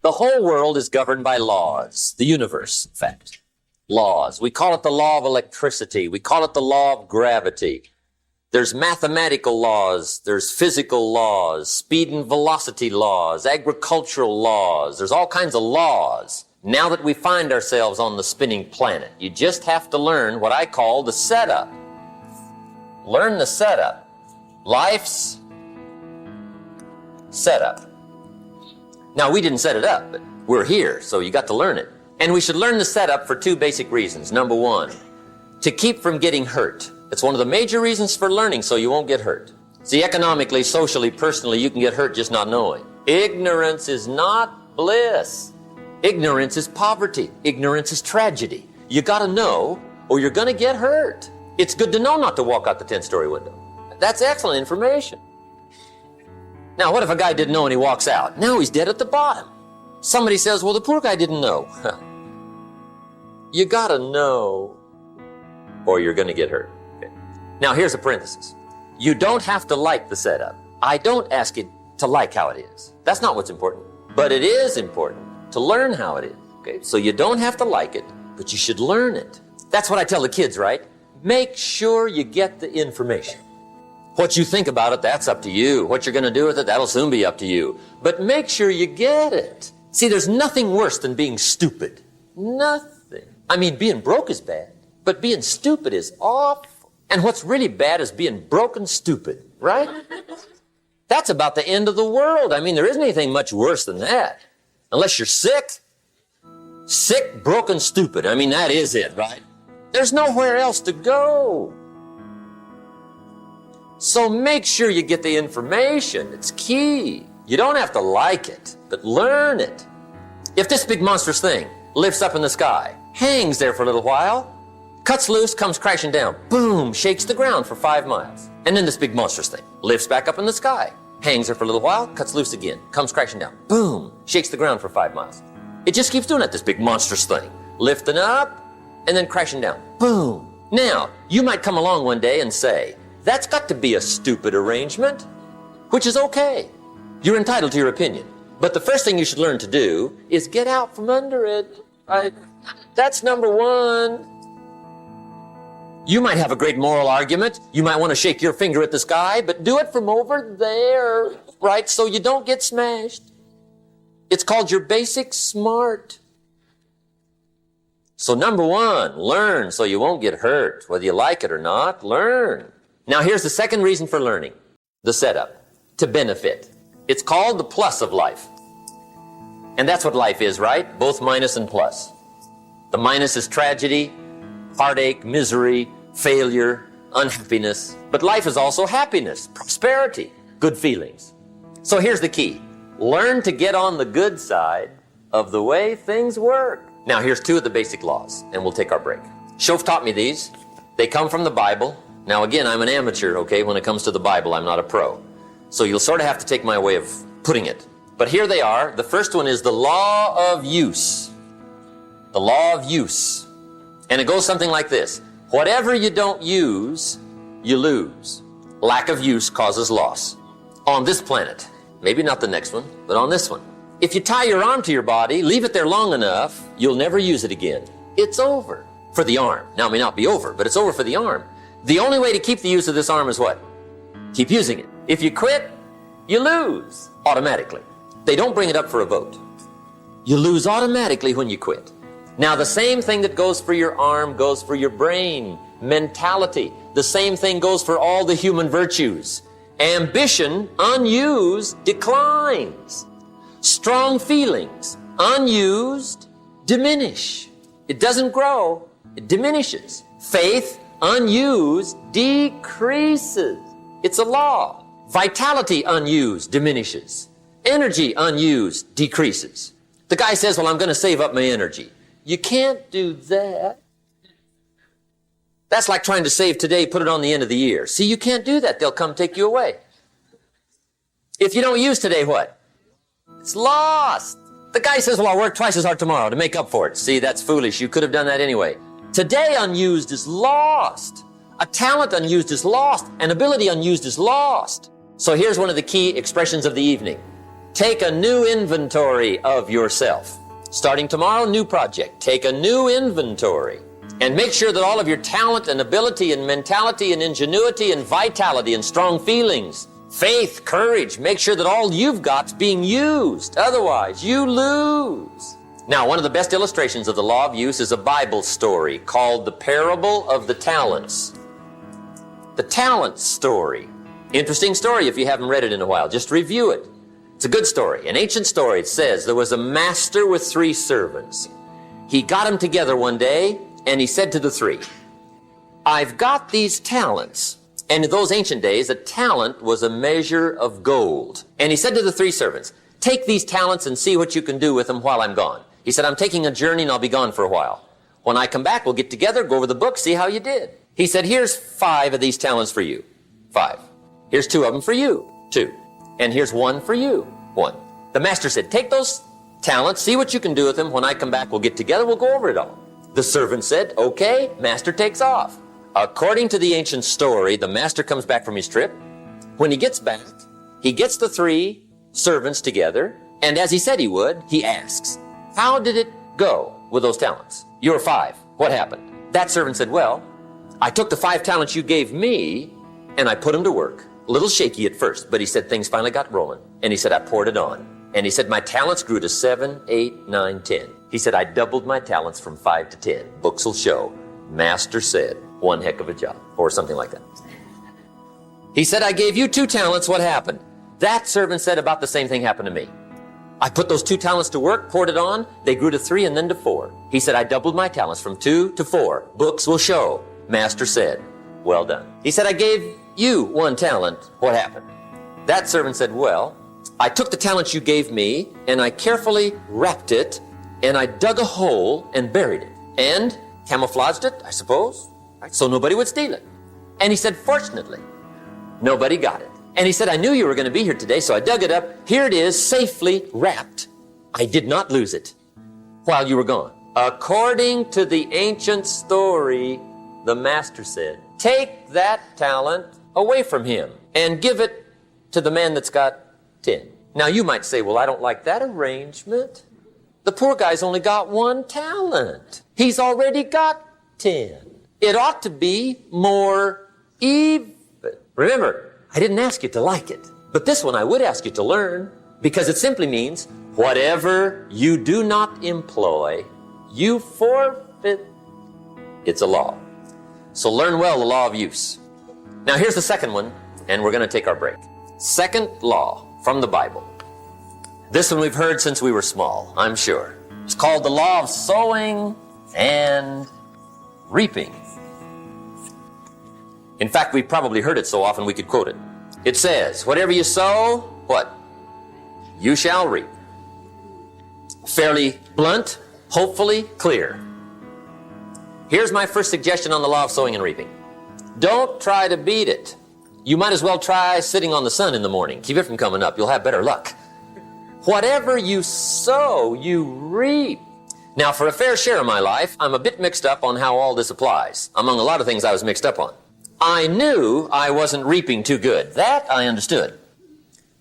The whole world is governed by laws. The universe, in fact. Laws. We call it the law of electricity. We call it the law of gravity. There's mathematical laws. There's physical laws, speed and velocity laws, agricultural laws. There's all kinds of laws. Now that we find ourselves on the spinning planet, you just have to learn what I call the setup. Learn the setup. Life's setup. Now, we didn't set it up, but we're here, so you got to learn it. And we should learn the setup for two basic reasons. Number one, to keep from getting hurt. It's one of the major reasons for learning, so you won't get hurt. See, economically, socially, personally, you can get hurt just not knowing. Ignorance is not bliss. Ignorance is poverty. Ignorance is tragedy. You gotta know, or you're gonna get hurt. It's good to know not to walk out the 10-story window. That's excellent information. Now, what if a guy didn't know and he walks out? Now he's dead at the bottom. Somebody says, well, the poor guy didn't know. You gotta know, or you're gonna get hurt. Okay. Now, here's a parenthesis. You don't have to like the setup. I don't ask you to like how it is. That's not what's important. But it is important to learn how it is. Okay? So you don't have to like it, but you should learn it. That's what I tell the kids, right? Make sure you get the information. What you think about it, that's up to you. What you're going to do with it, that'll soon be up to you. But make sure you get it. See, there's nothing worse than being stupid. Nothing. I mean, being broke is bad, but being stupid is awful. And what's really bad is being broke and stupid, right? That's about the end of the world. I mean, there isn't anything much worse than that. Unless you're sick. Sick, broken, stupid. I mean, that is it, right? There's nowhere else to go. So make sure you get the information. It's key. You don't have to like it, but learn it. If this big monstrous thing lifts up in the sky, hangs there for a little while, cuts loose, comes crashing down, boom, shakes the ground for 5 miles. And then this big monstrous thing lifts back up in the sky, hangs there for a little while, cuts loose again, comes crashing down, boom, shakes the ground for 5 miles. It just keeps doing it, this big monstrous thing. Lifting up, and then crashing down, boom. Now, you might come along one day and say, that's got to be a stupid arrangement, which is okay. You're entitled to your opinion. But the first thing you should learn to do is get out from under it. Right? That's number one. You might have a great moral argument. You might want to shake your finger at the sky, but do it from over there, right? So you don't get smashed. It's called your basic smart. So number one, learn so you won't get hurt. Whether you like it or not, learn. Now here's the second reason for learning, the setup, to benefit. It's called the plus of life. And that's what life is, right? Both minus and plus. The minus is tragedy, heartache, misery, failure, unhappiness. But life is also happiness, prosperity, good feelings. So here's the key. Learn to get on the good side of the way things work. Now here's two of the basic laws, and we'll take our break. Shof taught me these. They come from the Bible. Now again, I'm an amateur, okay? When it comes to the Bible, I'm not a pro. So you'll sort of have to take my way of putting it. But here they are. The first one is the law of use. The law of use. And it goes something like this. Whatever you don't use, you lose. Lack of use causes loss. On this planet. Maybe not the next one, but on this one. If you tie your arm to your body, leave it there long enough, you'll never use it again. It's over for the arm. Now, it may not be over, but it's over for the arm. The only way to keep the use of this arm is what? Keep using it. If you quit, you lose automatically. They don't bring it up for a vote. You lose automatically when you quit. Now, the same thing that goes for your arm goes for your brain, mentality. The same thing goes for all the human virtues. Ambition, unused, declines. Strong feelings, unused, diminish. It doesn't grow, it diminishes. Faith, unused, decreases. It's a law. Vitality, unused, diminishes. Energy, unused, decreases. The guy says, well, I'm going to save up my energy. You can't do that. That's like trying to save today, put it on the end of the year. See, you can't do that. They'll come take you away. If you don't use today, what? It's lost. The guy says, well, I'll work twice as hard tomorrow to make up for it. See, that's foolish. You could have done that anyway. Today unused is lost. A talent unused is lost. An ability unused is lost. So here's one of the key expressions of the evening. Take a new inventory of yourself. Starting tomorrow, new project. Take a new inventory. And make sure that all of your talent and ability and mentality and ingenuity and vitality and strong feelings, faith, courage, make sure that all you've got's being used. Otherwise, you lose. Now, one of the best illustrations of the law of use is a Bible story called the parable of the talents. The talent story. Interesting story if you haven't read it in a while. Just review it. It's a good story. An ancient story. It says there was a master with 3 servants. He got them together one day and he said to the 3, I've got these talents. And in those ancient days, a talent was a measure of gold. And he said to the 3 servants, take these talents and see what you can do with them while I'm gone. He said, I'm taking a journey and I'll be gone for a while. When I come back, we'll get together, go over the book, see how you did. He said, here's 5 of these talents for you. 5. Here's 2 of them for you. 2. And here's 1 for you. 1. The master said, take those talents, see what you can do with them. When I come back, we'll get together, we'll go over it all. The servant said, okay, master takes off. According to the ancient story, the master comes back from his trip. When he gets back, he gets the 3 servants together, and as he said he would, he asks, how did it go with those talents? You were 5. What happened? That servant said, well, I took the 5 talents you gave me, and I put them to work. A little shaky at first, but he said things finally got rolling. And he said, I poured it on. And he said, my talents grew to 7, 8, 9, 10. He said, I doubled my talents from 5 to 10. Books will show. Master said, one heck of a job, or something like that. He said, I gave you 2 talents. What happened? That servant said about the same thing happened to me. I put those 2 talents to work, poured it on. They grew to 3 and then to 4. He said, I doubled my talents from 2 to 4. Books will show. Master said, well done. He said, I gave you 1 talent. What happened? That servant said, well, I took the talent you gave me and I carefully wrapped it and I dug a hole and buried it and camouflaged it, I suppose, so nobody would steal it. And he said, fortunately, nobody got it. And he said, I knew you were going to be here today, so I dug it up. Here it is, safely wrapped. I did not lose it while you were gone. According to the ancient story, the master said, take that talent away from him and give it to the man that's got 10. Now you might say, well, I don't like that arrangement. The poor guy's only got 1 talent. He's already got 10. It ought to be more even. Remember, I didn't ask you to like it, but this one I would ask you to learn, because it simply means whatever you do not employ, you forfeit. It's a law. So learn well the law of use. Now here's the second one, and we're going to take our break. Second law from the Bible. This one we've heard since we were small, I'm sure. It's called the law of sowing and reaping. In fact, we've probably heard it so often we could quote it. It says, whatever you sow, what? You shall reap. Fairly blunt, hopefully clear. Here's my first suggestion on the law of sowing and reaping. Don't try to beat it. You might as well try sitting on the sun in the morning. Keep it from coming up. You'll have better luck. Whatever you sow, you reap. Now, for a fair share of my life, I'm a bit mixed up on how all this applies. Among a lot of things I was mixed up on. I knew I wasn't reaping too good. That I understood.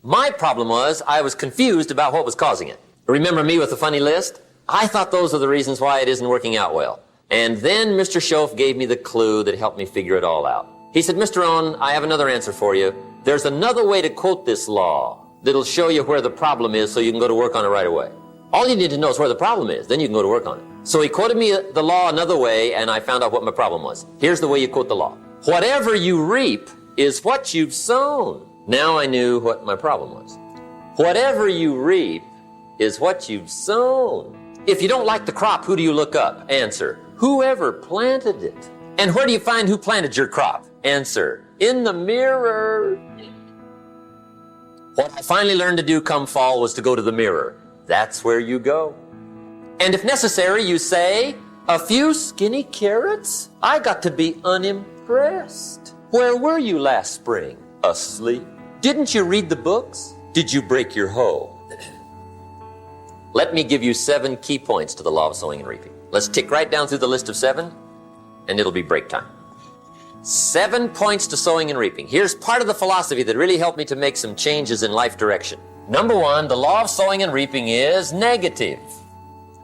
My problem was I was confused about what was causing it. Remember me with the funny list? I thought those are the reasons why it isn't working out well. And then Mr. Schoaf gave me the clue that helped me figure it all out. He said, Mr. Rohn, I have another answer for you. There's another way to quote this law that'll show you where the problem is so you can go to work on it right away. All you need to know is where the problem is, then you can go to work on it. So he quoted me the law another way, and I found out what my problem was. Here's the way you quote the law. Whatever you reap is what you've sown. Now I knew what my problem was. Whatever you reap is what you've sown. If you don't like the crop, who do you look up? Answer, whoever planted it. And where do you find who planted your crop? Answer, in the mirror. What I finally learned to do come fall was to go to the mirror. That's where you go. And if necessary, you say, a few skinny carrots? I got to be unimpressed. Where were you last spring? Asleep. Didn't you read the books? Did you break your hoe? Let me give you 7 key points to the law of sowing and reaping. Let's tick right down through the list of 7, and it'll be break time. 7 points to sowing and reaping. Here's part of the philosophy that really helped me to make some changes in life direction. Number one, the law of sowing and reaping is negative.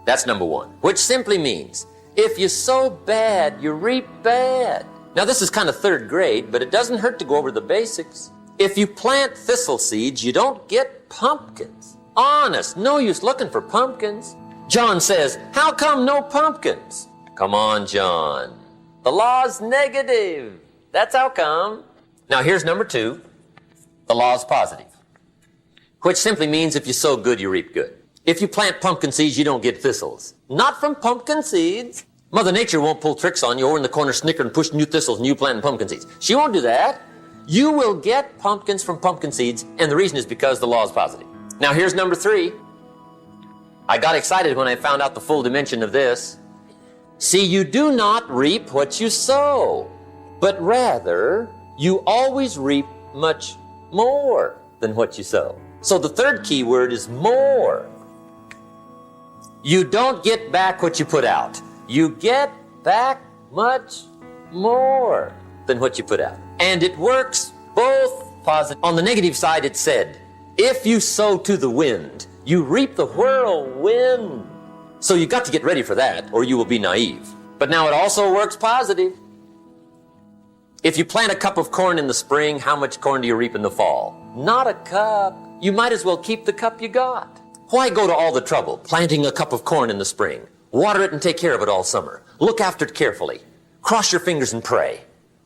That's number one, which simply means if you sow bad, you reap bad. Now, this is kind of third grade, but it doesn't hurt to go over the basics. If you plant thistle seeds, you don't get pumpkins. Honest, no use looking for pumpkins. John says, how come no pumpkins? Come on, John. The law's negative. That's how come. Now, here's number two. The law's positive, which simply means if you sow good, you reap good. If you plant pumpkin seeds, you don't get thistles. Not from pumpkin seeds. Mother Nature won't pull tricks on you over in the corner snickering and pushing new thistles and you planting pumpkin seeds. She won't do that. You will get pumpkins from pumpkin seeds, and the reason is because the law is positive. Now here's number three. I got excited when I found out the full dimension of this. See, you do not reap what you sow, but rather you always reap much more than what you sow. So the third key word is more. You don't get back what you put out. You get back much more than what you put out. And it works both positive. On the negative side, it said, if you sow to the wind, you reap the whirlwind. So you got to get ready for that, or you will be naive. But now it also works positive. If you plant a cup of corn in the spring, how much corn do you reap in the fall? Not a cup. You might as well keep the cup you got. Why go to all the trouble planting a cup of corn in the spring? Water it and take care of it all summer. Look after it carefully. Cross your fingers and pray.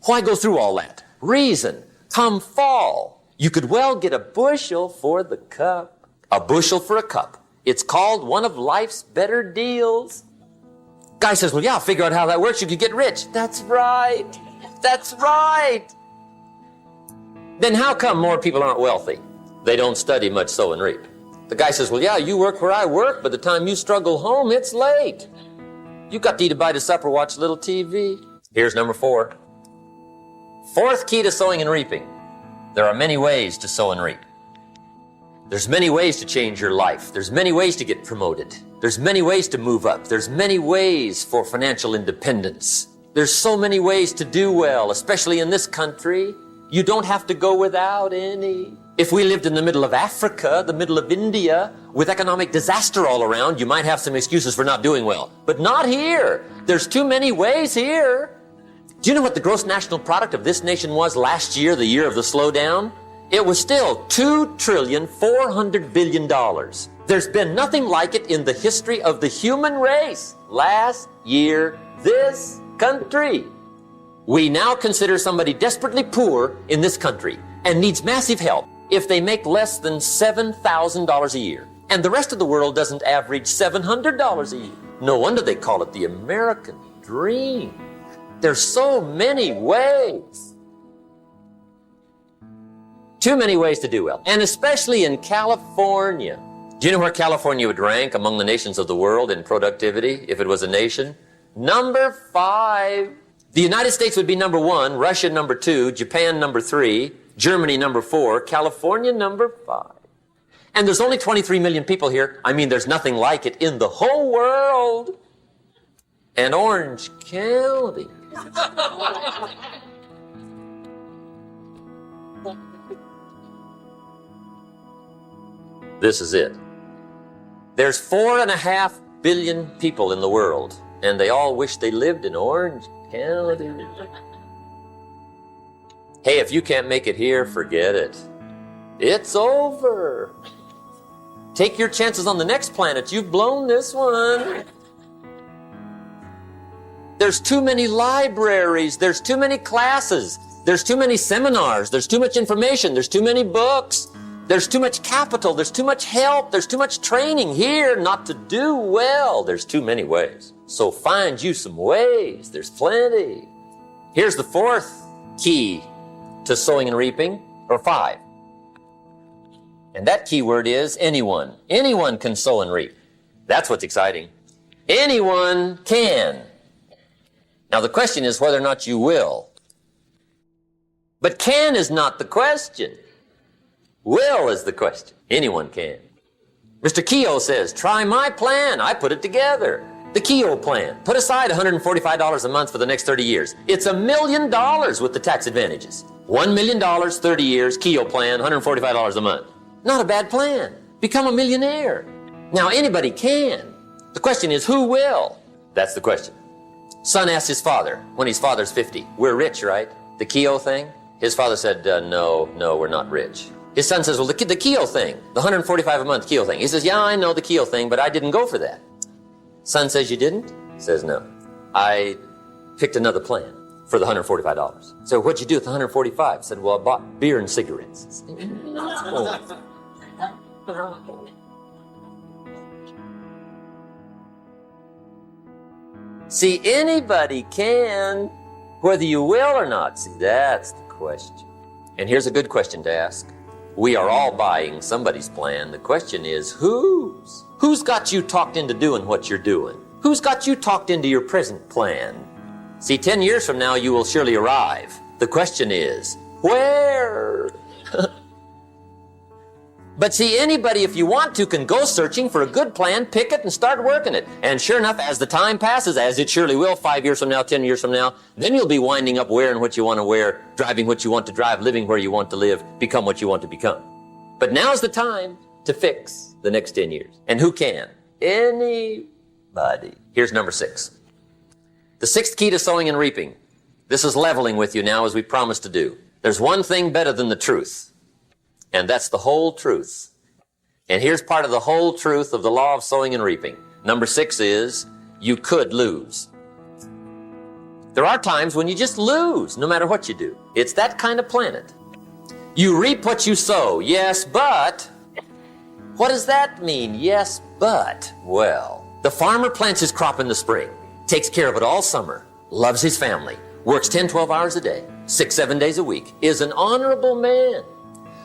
Why go through all that? Reason. Come fall, you could well get a bushel for the cup. A bushel for a cup. It's called one of life's better deals. Guy says, well, yeah, I'll figure out how that works. You could get rich. That's right. That's right. Then how come more people aren't wealthy? They don't study much, sow and reap. The guy says, well, yeah, you work where I work. By the time you struggle home, it's late. You got to eat a bite of supper, watch a little TV. Here's number four. Fourth key to sowing and reaping. There are many ways to sow and reap. There's many ways to change your life. There's many ways to get promoted. There's many ways to move up. There's many ways for financial independence. There's so many ways to do well, especially in this country. You don't have to go without any. If we lived in the middle of Africa, the middle of India, with economic disaster all around, you might have some excuses for not doing well. But not here. There's too many ways here. Do you know what the gross national product of this nation was last year, the year of the slowdown? It was still $2.4 trillion. There's been nothing like it in the history of the human race. Last year, this country. We now consider somebody desperately poor in this country and needs massive help if they make less than $7,000 a year. And the rest of the world doesn't average $700 a year. No wonder they call it the American dream. There's so many ways. Too many ways to do well. And especially in California. Do you know where California would rank among the nations of the world in productivity if it was a nation? Number 5. The United States would be number 1, Russia number 2, Japan number 3, Germany number 4, California number 5. And there's only 23 million people here. I mean, there's nothing like it in the whole world. And Orange County. This is it. There's 4.5 billion people in the world, and they all wish they lived in Orange County. Hey, if you can't make it here, forget it. It's over. Take your chances on the next planet. You've blown this one. There's too many libraries. There's too many classes. There's too many seminars. There's too much information. There's too many books. There's too much capital. There's too much help. There's too much training here not to do well. There's too many ways. So find you some ways. There's plenty. Here's the 4th key to sowing and reaping, or 5. And that key word is anyone. Anyone can sow and reap. That's what's exciting. Anyone can. Now the question is whether or not you will. But can is not the question. Will is the question. Anyone can. Mr. Keogh says, try my plan. I put it together. The Keogh plan. Put aside $145 a month for the next 30 years. It's $1 million with the tax advantages. $1 million, 30 years, Keogh plan, $145 a month. Not a bad plan. Become a millionaire. Now, anybody can. The question is, who will? That's the question. Son asked his father, when his father's 50, we're rich, right? The Keogh thing? His father said, no, we're not rich. His son says, well, the Keogh thing, the 145 a month Keogh thing. He says, yeah, I know the Keogh thing, but I didn't go for that. Son says, you didn't? He says, no. I picked another plan for the $145. So what'd you do with the 145? I said, well, I bought beer and cigarettes. See, anybody can, whether you will or not. See, that's the question. And here's a good question to ask. We are all buying somebody's plan. The question is, whose? Who's got you talked into doing what you're doing? Who's got you talked into your present plan? See, 10 years from now, you will surely arrive. The question is, where? But see, anybody, if you want to, can go searching for a good plan, pick it, and start working it. And sure enough, as the time passes, as it surely will, 5 years from now, 10 years from now, then you'll be winding up wearing what you want to wear, driving what you want to drive, living where you want to live, become what you want to become. But now's the time to fix the next 10 years. And who can? Anybody. Here's number 6. The 6th key to sowing and reaping. This is leveling with you now, as we promised to do. There's one thing better than the truth. And that's the whole truth. And here's part of the whole truth of the law of sowing and reaping. Number 6 is, you could lose. There are times when you just lose, no matter what you do. It's that kind of planet. You reap what you sow. Yes, but... What does that mean? Yes, but... Well, the farmer plants his crop in the spring, takes care of it all summer, loves his family, works 10, 12 hours a day, 6, 7 days a week, is an honorable man.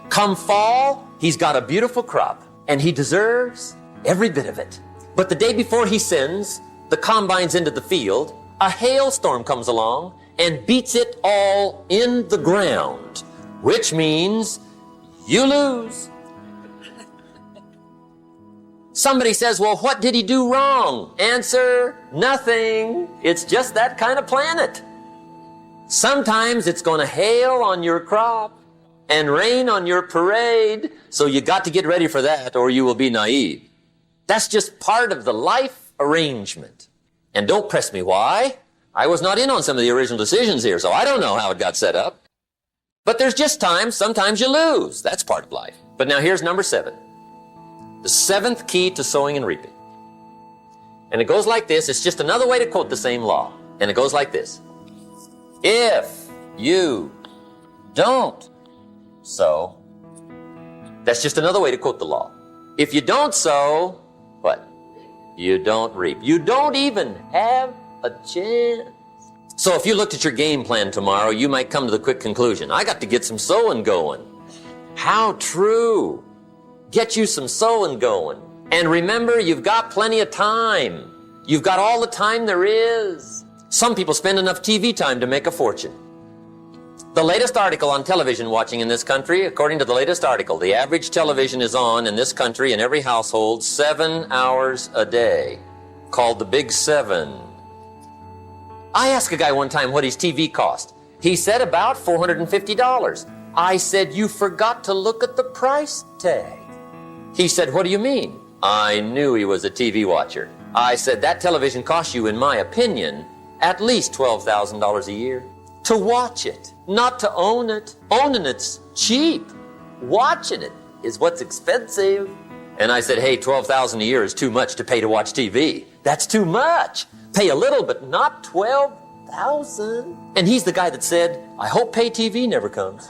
Come fall, he's got a beautiful crop, and he deserves every bit of it. But the day before he sends the combines into the field, a hailstorm comes along and beats it all in the ground, which means you lose. Somebody says, well, what did he do wrong? Answer, nothing. It's just that kind of planet. Sometimes it's going to hail on your crop and rain on your parade, so you got to get ready for that or you will be naive. That's just part of the life arrangement. And don't press me why. I was not in on some of the original decisions here, so I don't know how it got set up. But there's just times, sometimes you lose. That's part of life. But now here's number 7. The 7th key to sowing and reaping. And it goes like this. It's just another way to quote the same law. And it goes like this. If you don't sow, that's just another way to quote the law. If you don't sow, what? You don't reap. You don't even have a chance. So if you looked at your game plan tomorrow, you might come to the quick conclusion, I got to get some sowing going. How true. Get you some sowing going. And remember, you've got plenty of time. You've got all the time there is. Some people spend enough TV time to make a fortune. The latest article on television watching in this country, according to the latest article, the average television is on in this country in every household 7 hours a day, called the Big 7. I asked a guy one time what his TV cost. He said about $450. I said, you forgot to look at the price tag. He said, what do you mean? I knew he was a TV watcher. I said, that television costs you, in my opinion, at least $12,000 a year. To watch it, not to own it. Owning it's cheap. Watching it is what's expensive. And I said, hey, $12,000 a year is too much to pay to watch TV. That's too much. Pay a little, but not $12,000. And he's the guy that said, I hope pay TV never comes.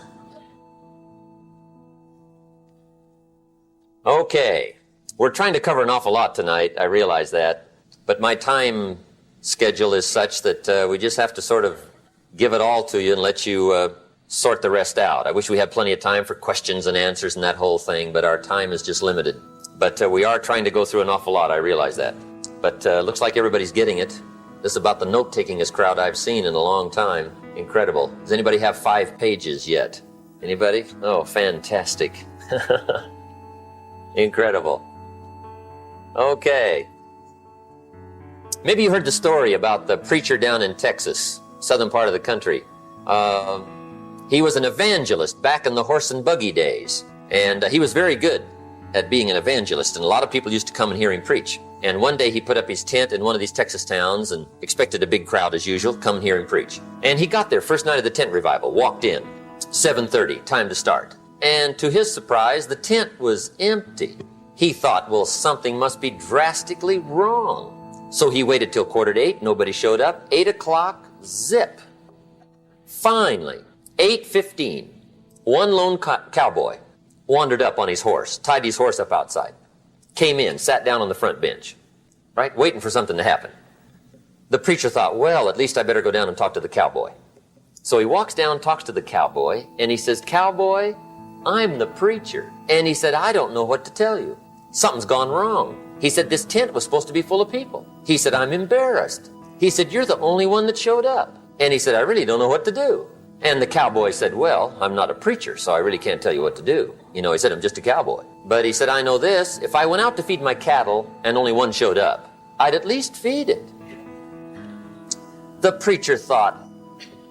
Okay, we're trying to cover an awful lot tonight, I realize that, but my time schedule is such that we just have to sort of give it all to you and let you sort the rest out. I wish we had plenty of time for questions and answers and that whole thing, but our time is just limited. But we are trying to go through an awful lot, I realize that. But looks like everybody's getting it. This is about the note-takingest crowd I've seen in a long time. Incredible. Does anybody have 5 pages yet? Anybody? Oh, fantastic. Incredible. Okay. Maybe you heard the story about the preacher down in Texas, southern part of the country. He was an evangelist back in the horse and buggy days. And he was very good at being an evangelist, and a lot of people used to come and hear him preach. And one day he put up his tent in one of these Texas towns and expected a big crowd as usual, come and hear him preach. And he got there first night of the tent revival, walked in, 7:30, time to start. And to his surprise, the tent was empty. He thought, well, something must be drastically wrong. So he waited till 7:45, nobody showed up. 8 o'clock, zip. Finally, 8:15, one lone cowboy wandered up on his horse, tied his horse up outside, came in, sat down on the front bench, right, waiting for something to happen. The preacher thought, well, at least I better go down and talk to the cowboy. So he walks down, talks to the cowboy, and he says, cowboy, I'm the preacher. And he said, I don't know what to tell you. Something's gone wrong. He said, this tent was supposed to be full of people. He said, I'm embarrassed. He said, you're the only one that showed up. And he said, I really don't know what to do. And the cowboy said, well, I'm not a preacher, so I really can't tell you what to do. You know, he said, I'm just a cowboy. But he said, I know this, if I went out to feed my cattle and only one showed up, I'd at least feed it. The preacher thought,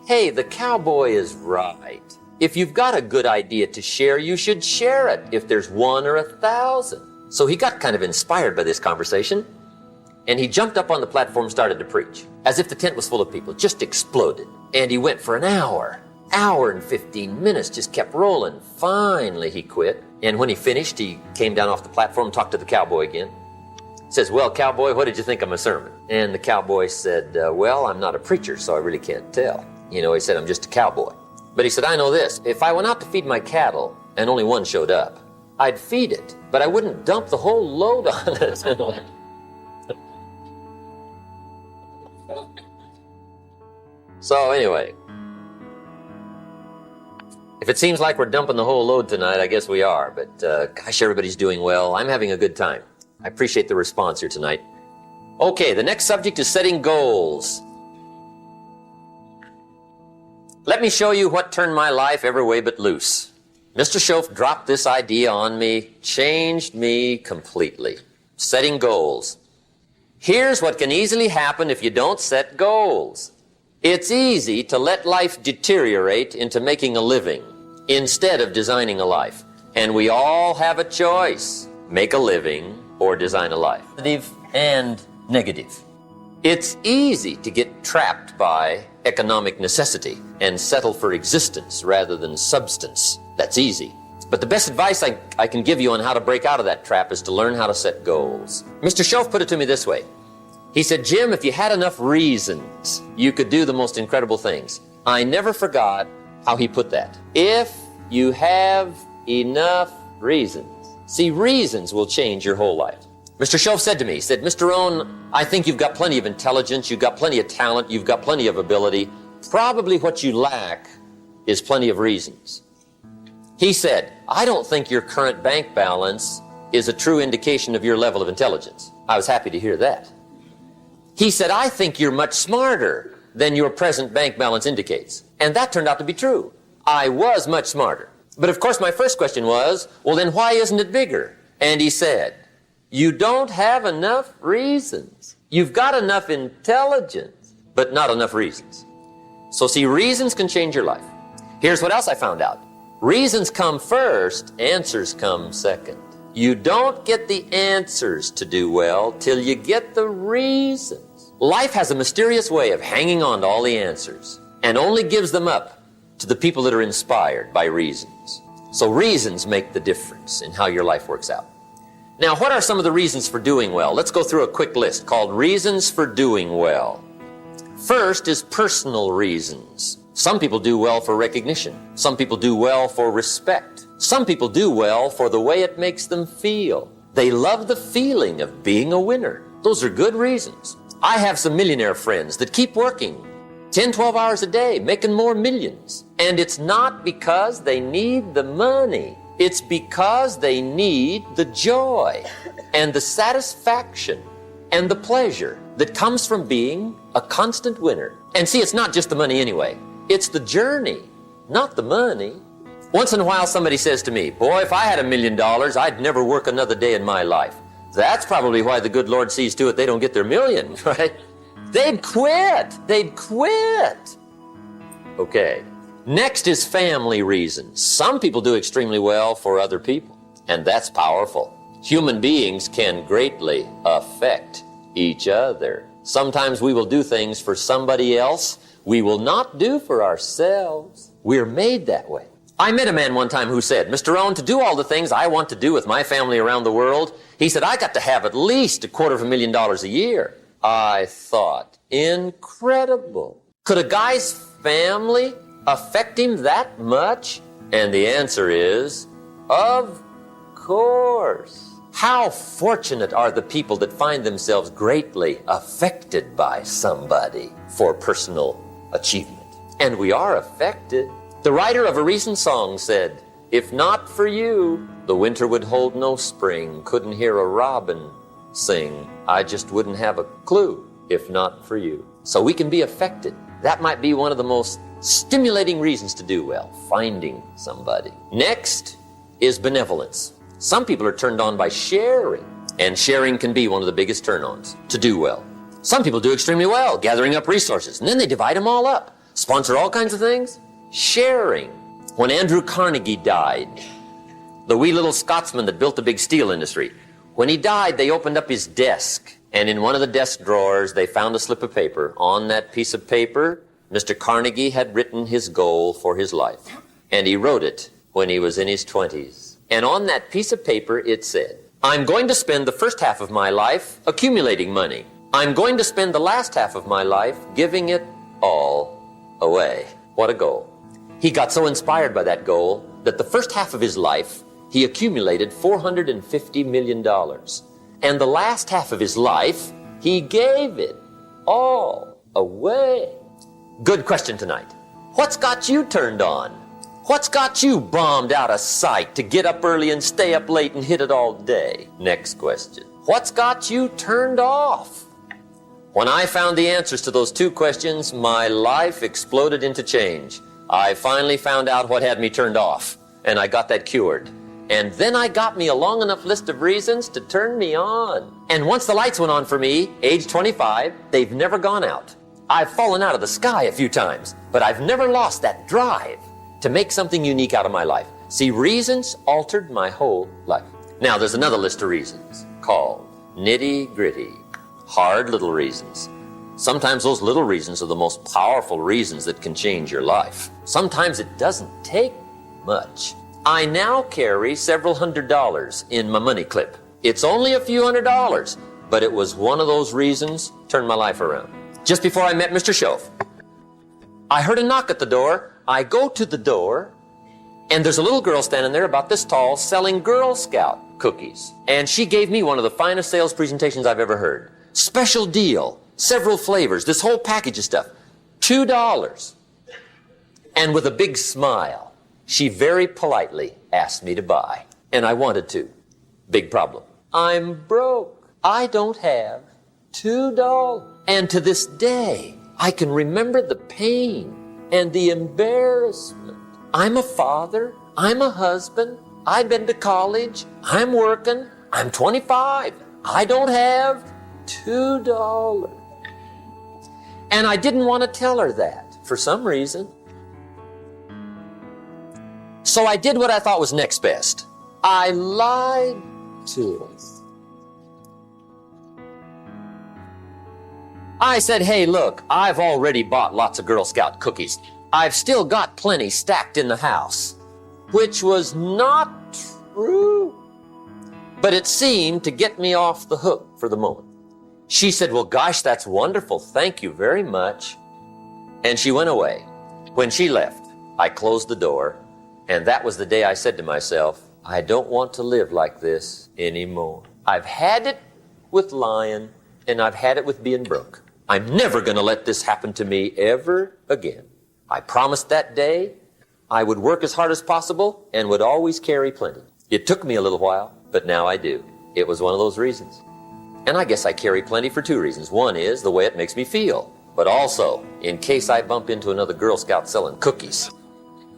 hey, the cowboy is right. If you've got a good idea to share, you should share it, if there's 1 or 1,000. So he got kind of inspired by this conversation, and he jumped up on the platform and started to preach, as if the tent was full of people, just exploded. And he went for an hour and 15 minutes, just kept rolling. Finally, he quit. And when he finished, he came down off the platform, talked to the cowboy again. Says, well, cowboy, what did you think of my sermon? And the cowboy said, well, I'm not a preacher, so I really can't tell. You know, he said, I'm just a cowboy. But he said, I know this, if I went out to feed my cattle and only one showed up, I'd feed it, but I wouldn't dump the whole load on it. So anyway, if it seems like we're dumping the whole load tonight, I guess we are. But gosh, everybody's doing well. I'm having a good time. I appreciate the response here tonight. Okay, the next subject is setting goals. Let me show you what turned my life every way but loose. Mr. Schoaf dropped this idea on me, changed me completely. Setting goals. Here's what can easily happen if you don't set goals. It's easy to let life deteriorate into making a living instead of designing a life. And we all have a choice. Make a living or design a life. Positive and negative. It's easy to get trapped by economic necessity and settle for existence rather than substance. That's easy. But the best advice I can give you on how to break out of that trap is to learn how to set goals. Mr. Schoaf put it to me this way. He said, Jim, if you had enough reasons, you could do the most incredible things. I never forgot how he put that. If you have enough reasons. See, reasons will change your whole life. Mr. Schoaf said to me, he said, Mr. Rohn, I think you've got plenty of intelligence, you've got plenty of talent, you've got plenty of ability. Probably what you lack is plenty of reasons. He said, I don't think your current bank balance is a true indication of your level of intelligence. I was happy to hear that. He said, I think you're much smarter than your present bank balance indicates. And that turned out to be true. I was much smarter. But of course, my first question was, well, then why isn't it bigger? And he said, you don't have enough reasons. You've got enough intelligence, but not enough reasons. So see, reasons can change your life. Here's what else I found out. Reasons come first, answers come second. You don't get the answers to do well till you get the reasons. Life has a mysterious way of hanging on to all the answers and only gives them up to the people that are inspired by reasons. So reasons make the difference in how your life works out. Now, what are some of the reasons for doing well? Let's go through a quick list called Reasons for Doing Well. First is personal reasons. Some people do well for recognition. Some people do well for respect. Some people do well for the way it makes them feel. They love the feeling of being a winner. Those are good reasons. I have some millionaire friends that keep working 10, 12 hours a day, making more millions. And it's not because they need the money. It's because they need the joy and the satisfaction and the pleasure that comes from being a constant winner. And see, it's not just the money anyway. It's the journey, not the money. Once in a while, somebody says to me, boy, if I had $1 million, I'd never work another day in my life. That's probably why the good Lord sees to it they don't get their million, right? They'd quit. Okay. Next is family reasons. Some people do extremely well for other people, and that's powerful. Human beings can greatly affect each other. Sometimes we will do things for somebody else we will not do for ourselves. We're made that way. I met a man one time who said, Mr. Rohn, to do all the things I want to do with my family around the world, he said, I got to have at least $250,000 a year. I thought, incredible. Could a guy's family affect him that much? And the answer is, of course. How fortunate are the people that find themselves greatly affected by somebody for personal achievement. And we are affected. The writer of a recent song said, if not for you, the winter would hold no spring, couldn't hear a robin sing. I just wouldn't have a clue if not for you. So we can be affected. That might be one of the most stimulating reasons to do well, finding somebody. Next is benevolence. Some people are turned on by sharing, and sharing can be one of the biggest turn-ons to do well. Some people do extremely well, gathering up resources, and then they divide them all up, sponsor all kinds of things. Sharing. When Andrew Carnegie died, the wee little Scotsman that built the big steel industry, when he died, they opened up his desk, and in one of the desk drawers, they found a slip of paper. On that piece of paper, Mr. Carnegie had written his goal for his life, and he wrote it when he was in his 20s. And on that piece of paper, it said, I'm going to spend the first half of my life accumulating money. I'm going to spend the last half of my life giving it all away. What a goal. He got so inspired by that goal that the first half of his life, he accumulated $450 million. And the last half of his life, he gave it all away. Good question tonight. What's got you turned on? What's got you bombed out of sight to get up early and stay up late and hit it all day? Next question. What's got you turned off? When I found the answers to those two questions, my life exploded into change. I finally found out what had me turned off, and I got that cured. And then I got me a long enough list of reasons to turn me on. And once the lights went on for me, age 25, they've never gone out. I've fallen out of the sky a few times, but I've never lost that drive to make something unique out of my life. See, reasons altered my whole life. Now, there's another list of reasons called nitty-gritty, hard little reasons. Sometimes those little reasons are the most powerful reasons that can change your life. Sometimes it doesn't take much. I now carry several $100s in my money clip. It's only a few $100s, but it was one of those reasons turned my life around. Just before I met Mr. Schoaf, I heard a knock at the door. I go to the door, and there's a little girl standing there about this tall selling Girl Scout cookies. And she gave me one of the finest sales presentations I've ever heard. Special deal, several flavors, this whole package of stuff, $2. And with a big smile, she very politely asked me to buy. And I wanted to. Big problem. I'm broke. I don't have $2. And to this day, I can remember the pain and the embarrassment. I'm a father. I'm a husband. I've been to college. I'm working. I'm 25. I don't have $2. And I didn't want to tell her that for some reason. So I did what I thought was next best. I lied to her. I said, hey, look, I've already bought lots of Girl Scout cookies. I've still got plenty stacked in the house, which was not true. But it seemed to get me off the hook for the moment. She said, well, gosh, that's wonderful. Thank you very much. And she went away. When she left, I closed the door. And that was the day I said to myself, I don't want to live like this anymore. I've had it with lying, and I've had it with being broke. I'm never going to let this happen to me ever again. I promised that day I would work as hard as possible and would always carry plenty. It took me a little while, but now I do. It was one of those reasons. And I guess I carry plenty for two reasons. One is the way it makes me feel, but also in case I bump into another Girl Scout selling cookies.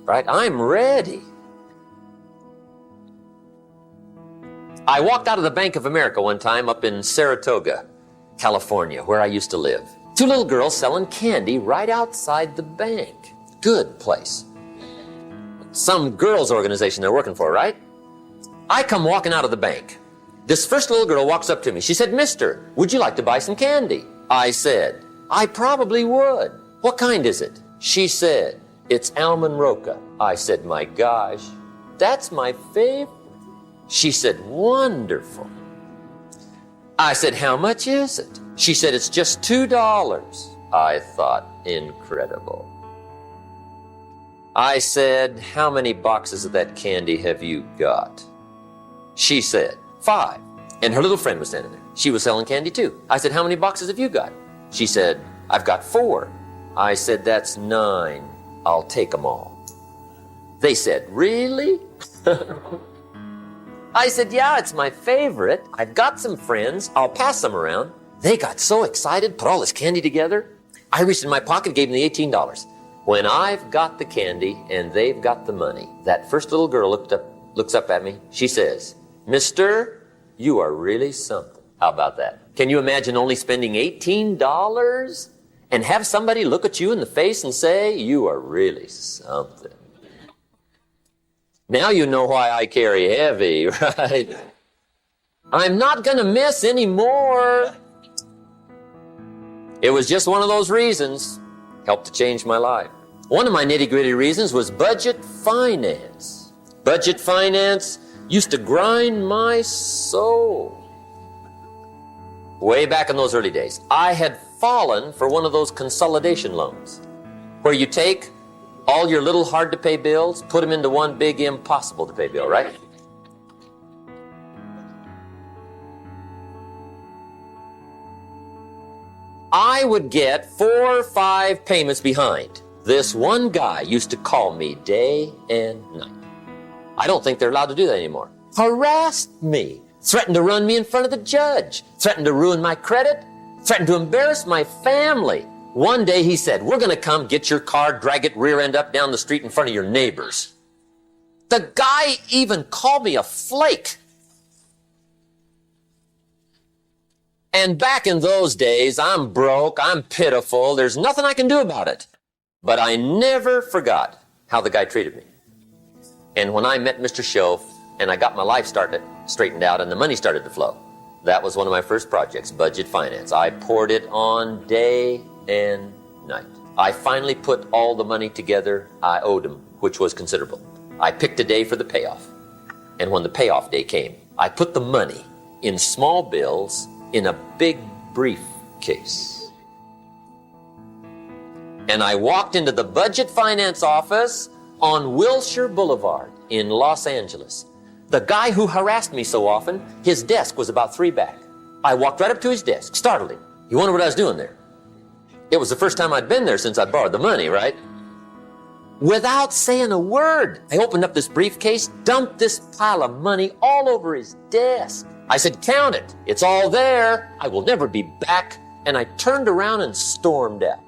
Right? I'm ready. I walked out of the Bank of America one time up in Saratoga, California, where I used to live. Two little girls selling candy right outside the bank. Good place. some girls' organization they're working for, right? I come walking out of the bank. This first little girl walks up to me. She said, "Mister, would you like to buy some candy?" I said, "I probably would. What kind is it?" She said, "It's almond roca." I said, "My gosh, that's my favorite." She said, "Wonderful." I said, "How much is it?" She said, "It's just $2. I thought, incredible. I said, "How many boxes of that candy have you got?" She said, 5. And her little friend was standing there. She was selling candy too. I said, "How many boxes have you got?" She said, "I've got 4. I said, "That's 9. I'll take them all." They said, "Really?" I said, "Yeah, it's my favorite. I've got some friends. I'll pass them around." They got so excited, put all this candy together. I reached in my pocket, gave them the $18. When I've got the candy and they've got the money, that first little girl looks up at me. She says, "Mister, you are really something." How about that? Can you imagine only spending $18 and have somebody look at you in the face and say, "You are really something"? Now you know why I carry heavy, right? I'm not going to miss anymore. It was just one of those reasons. Helped to change my life. One of my nitty-gritty reasons was budget finance. Budget finance used to grind my soul. Way back in those early days, I had fallen for one of those consolidation loans where you take all your little hard-to-pay bills, put them into one big impossible-to-pay bill, right? I would get 4 or 5 payments behind. This one guy used to call me day and night. I don't think they're allowed to do that anymore. Harassed me, threatened to run me in front of the judge, threatened to ruin my credit, threatened to embarrass my family. One day he said, "We're going to come get your car, drag it rear end up down the street in front of your neighbors." The guy even called me a flake. And back in those days, I'm broke, I'm pitiful, there's nothing I can do about it. But I never forgot how the guy treated me. And when I met Mr. Schoaf and I got my life straightened out and the money started to flow, that was one of my first projects, budget finance. I poured it on day and night. I finally put all the money together I owed him, which was considerable. I picked a day for the payoff. And when the payoff day came, I put the money in small bills in a big briefcase. And I walked into the budget finance office on Wilshire Boulevard in Los Angeles. The guy who harassed me so often, his desk was about 3 back. I walked right up to his desk, startled him. You wonder what I was doing there? It was the first time I'd been there since I borrowed the money, right? Without saying a word, I opened up this briefcase, dumped this pile of money all over his desk. I said, "Count it. It's all there. I will never be back." And I turned around and stormed out.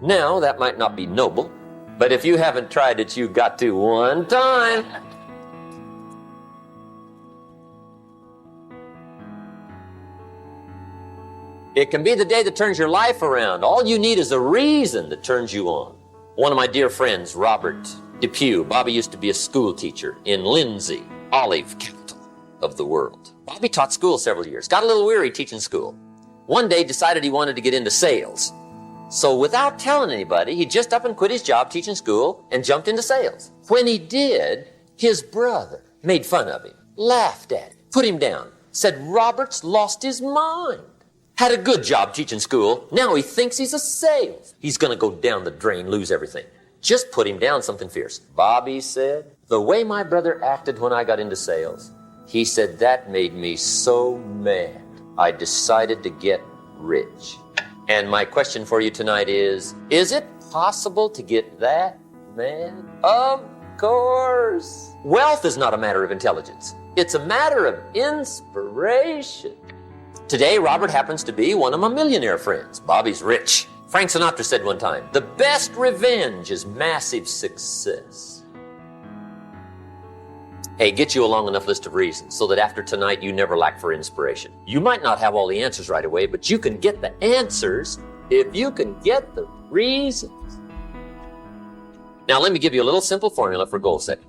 Now, that might not be noble, but if you haven't tried it, you've got to one time. It can be the day that turns your life around. All you need is a reason that turns you on. One of my dear friends, Robert Depew, Bobby used to be a school teacher in Lindsay, olive capital of the world. Bobby taught school several years, got a little weary teaching school. One day decided he wanted to get into sales. So without telling anybody, he just up and quit his job teaching school and jumped into sales. When he did, his brother made fun of him, laughed at him, put him down, said Robert's lost his mind. Had a good job teaching school. Now he thinks he's a sales. He's going to go down the drain, lose everything. Just put him down something fierce. Bobby said, "The way my brother acted when I got into sales," he said, "that made me so mad. I decided to get rich." And my question for you tonight is it possible to get that mad? Of course. Wealth is not a matter of intelligence. It's a matter of inspiration. Today, Robert happens to be one of my millionaire friends. Bobby's rich. Frank Sinatra said one time, "The best revenge is massive success." Hey, get you a long enough list of reasons so that after tonight you never lack for inspiration. You might not have all the answers right away, but you can get the answers if you can get the reasons. Now, let me give you a little simple formula for goal setting.